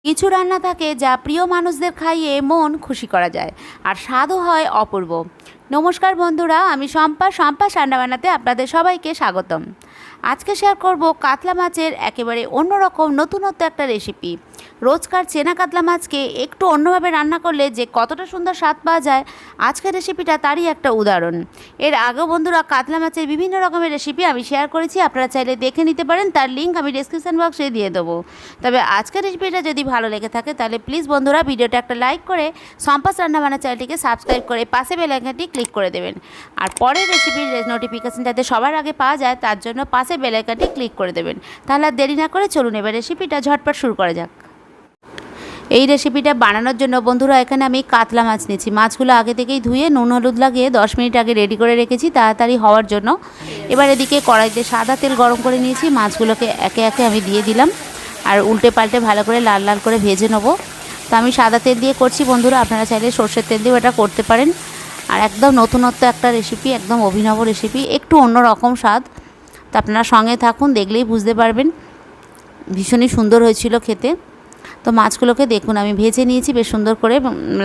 কিছু রান্না থাকে যা প্রিয় মানুষদের খাইয়ে মন খুশি করা যায়, আর স্বাদও হয় অপূর্ব। নমস্কার বন্ধুরা, আমি শম্পা রান্নাবান্নাতে আপনাদের সবাইকে স্বাগতম। আজকে শেয়ার করব কাতলা মাছের একেবারে অন্যরকম নতুনত্ব একটা রেসিপি। রোজকার চেনা কাতলা মাছকে একটু অন্যভাবে রান্না করলে যে কতটা সুন্দর স্বাদ পাওয়া যায়, আজকের রেসিপিটা তারই একটা উদাহরণ। এর আগেও বন্ধুরা কাতলা মাছের বিভিন্ন রকমের রেসিপি আমি শেয়ার করেছি, আপনারা চাইলে দেখে নিতে পারেন, তার লিঙ্ক আমি ডেসক্রিপশন বক্সে দিয়ে দেবো। তবে আজকের রেসিপিটা যদি ভালো লেগে থাকে তাহলে প্লিজ বন্ধুরা ভিডিওটা একটা লাইক করে সম্পাস রান্নাবান্না চ্যানেলটিকে সাবস্ক্রাইব করে পাশে বেল আইকনটি ক্লিক করে দেবেন। আর পরের রেসিপির নোটিফিকেশন যাতে সবার আগে পাওয়া যায় তার জন্য পাশে বেল আইকনটি ক্লিক করে দেবেন। তাহলে আর দেরি না করে চলুন এবার রেসিপিটা ঝটপট শুরু করা যাক। এই রেসিপিটা বানানোর জন্য বন্ধুরা এখানে আমি কাতলা মাছ নিয়েছি। মাছগুলো আগে থেকেই ধুয়ে নুন হলুদ লাগিয়ে 10 মিনিট আগে রেডি করে রেখেছি তাড়াতাড়ি হওয়ার জন্য। এবার এদিকে কড়াইতে সাদা তেল গরম করে নিয়েছি, মাছগুলোকে একে একে আমি দিয়ে দিলাম আর উল্টে পাল্টে ভালো করে লাল লাল করে ভেজে নেবো। তো আমি সাদা তেল দিয়ে করছি বন্ধুরা, আপনারা চাইলে সর্ষের তেল দিয়েও এটা করতে পারেন। আর একদম নতুনত্ব একটা রেসিপি, একদম অভিনব রেসিপি, একটু অন্য রকম স্বাদ। তো আপনারা সঙ্গে থাকুন, দেখলেই বুঝতে পারবেন। ভীষণই সুন্দর হয়েছিল খেতে। তো মাছগুলোকে দেখুন আমি ভেজে নিয়েছি বেশ সুন্দর করে,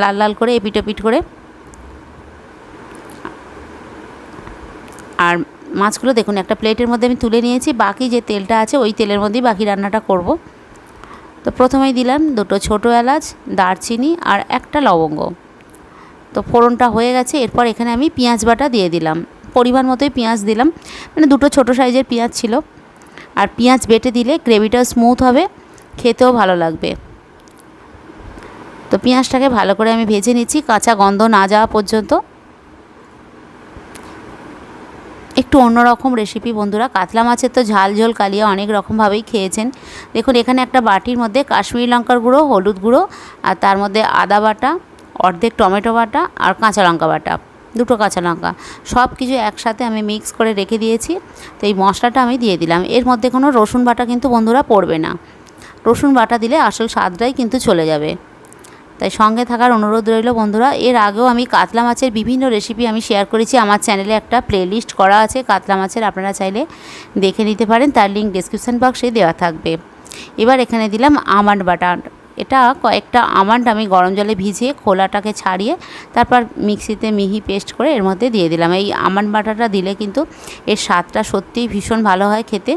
লাল লাল করে এপিট ওপিট করে। আর মাছগুলো দেখুন একটা প্লেটের মধ্যে আমি তুলে নিয়েছি, বাকি যে তেলটা আছে ওই তেলের মধ্যেই বাকি রান্নাটা করব। তো প্রথমেই দিলাম 2টো ছোটো এলাচ, দারচিনি আর একটা লবঙ্গ। তো ফোড়নটা হয়ে গেছে, এরপর এখানে আমি পেঁয়াজ বাটা দিয়ে দিলাম, পরিমাণ মতোই পেঁয়াজ দিলাম, মানে 2টো ছোটো সাইজের পেঁয়াজ ছিল। আর পেঁয়াজ বেটে দিলে গ্রেভিটা স্মুথ হবে, খেতেও ভালো লাগবে। তো পেঁয়াজটাকে ভালো করে আমি ভেজে নিচ্ছি কাঁচা গন্ধ না যাওয়া পর্যন্ত। একটু অন্যরকম রেসিপি বন্ধুরা। কাতলা মাছের তো ঝাল ঝোল কালিয়া অনেক রকমভাবেই খেয়েছেন। দেখুন এখানে একটা বাটির মধ্যে কাশ্মীরি লঙ্কার গুঁড়ো, হলুদ গুঁড়ো, আর তার মধ্যে আদা বাটা, অর্ধেক টমেটো বাটা আর কাঁচা লঙ্কা বাটা, 2টো কাঁচা লঙ্কা, সব কিছু একসাথে আমি মিক্স করে রেখে দিয়েছি। তো এই মশলাটা আমি দিয়ে দিলাম। এর মধ্যে কোনো রসুন বাটা কিন্তু বন্ধুরা পড়বে না, রসুন বাটা দিলে আসল স্বাদটাই কিন্তু চলে যাবে। তাই সঙ্গে থাকার অনুরোধ রইল বন্ধুরা। এর আগেও আমি কাতলা মাছের বিভিন্ন রেসিপি আমি শেয়ার করেছি, আমার চ্যানেলে একটা প্লেলিস্ট করা আছে কাতলা মাছের, আপনারা চাইলে দেখে নিতে পারেন, তার লিঙ্ক ডেসক্রিপশন বক্সে দেওয়া থাকবে। এবার এখানে দিলাম আমন্ড বাটার। এটা কয়েকটা আমন্ড আমি গরম জলে ভিজিয়ে খোলাটাকে ছাড়িয়ে তারপর মিক্সিতে মিহি পেস্ট করে এর মধ্যে দিয়ে দিলাম। এই আমন্ড বাটারটা দিলে কিন্তু এর স্বাদটা সত্যিই ভীষণ ভালো হয় খেতে।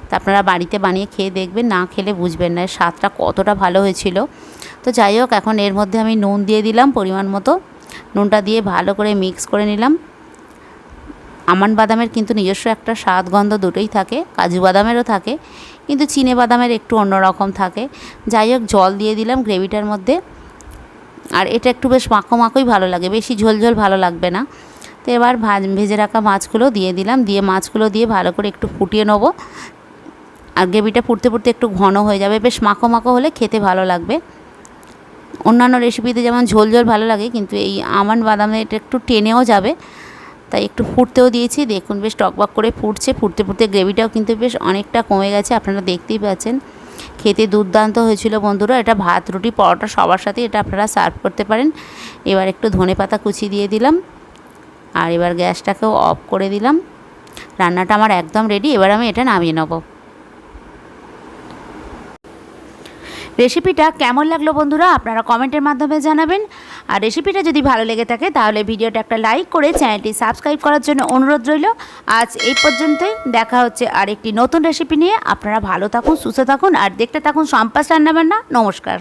তা আপনারা বাড়িতে বানিয়ে খেয়ে দেখবেন, না খেলে বুঝবেন না এর স্বাদটা কতটা ভালো হয়েছিল। তো যাই হোক, এখন এর মধ্যে আমি নুন দিয়ে দিলাম পরিমাণ মতো। নুনটা দিয়ে ভালো করে মিক্স করে নিলাম। আমন্ড বাদামের কিন্তু নিজস্ব একটা স্বাদ গন্ধ দুটোই থাকে, কাজু বাদামেরও থাকে, কিন্তু চিনে বাদামের একটু অন্যরকম থাকে। যাই হোক, জল দিয়ে দিলাম গ্রেভিটার মধ্যে। আর এটা একটু বেশ মাখো মাখোই ভালো লাগে, বেশি ঝোল ঝোল ভালো লাগবে না। তো এবার ভেজে রাখা মাছগুলো দিয়ে দিলাম, দিয়ে মাছগুলো দিয়ে ভালো করে একটু ফুটিয়ে নেবো। আর গ্রেভিটা ফুটতে ফুটতে একটু ঘন হয়ে যাবে, বেশ মাখো মাখো হলে খেতে ভালো লাগবে। অন্যান্য রেসিপিতে যেমন ঝোল ঝোল ভালো লাগে, কিন্তু এই আমন্ড বাদামে এটা একটু টেনেও যাবে, তাই একটু ফুটতেও দিয়েছি। দেখুন বেশ টকবক করে ফুটছে, ফুটতে ফুটতে গ্রেভিটাও কিন্তু বেশ অনেকটা কমে গেছে, আপনারা দেখতেই পাচ্ছেন। খেতে দুর্দান্ত হয়েছিল বন্ধুরা। এটা ভাত, রুটি, পরোটা সবার সাথে এটা আপনারা সার্ভ করতে পারেন। এবার একটু ধনেপাতা কুচি দিয়ে দিলাম, আর এবার গ্যাসটাকেও অফ করে দিলাম। রান্নাটা আমার একদম রেডি, এবার আমি এটা নামিয়ে নেব। রেসিপিটা কেমন লাগলো বন্ধুরা আপনারা কমেন্টের মাধ্যমে জানাবেন। আর রেসিপিটা যদি ভালো লেগে থাকে তাহলে ভিডিওটা একটা লাইক করে চ্যানেলটি সাবস্ক্রাইব করার জন্য অনুরোধ রইল। আজ এই পর্যন্তই, দেখা হচ্ছে আরেকটি নতুন রেসিপি নিয়ে। আপনারা ভালো থাকুন, সুস্থ থাকুন আর দেখতে থাকুন সম্পাস রান্নাবান্না। নমস্কার।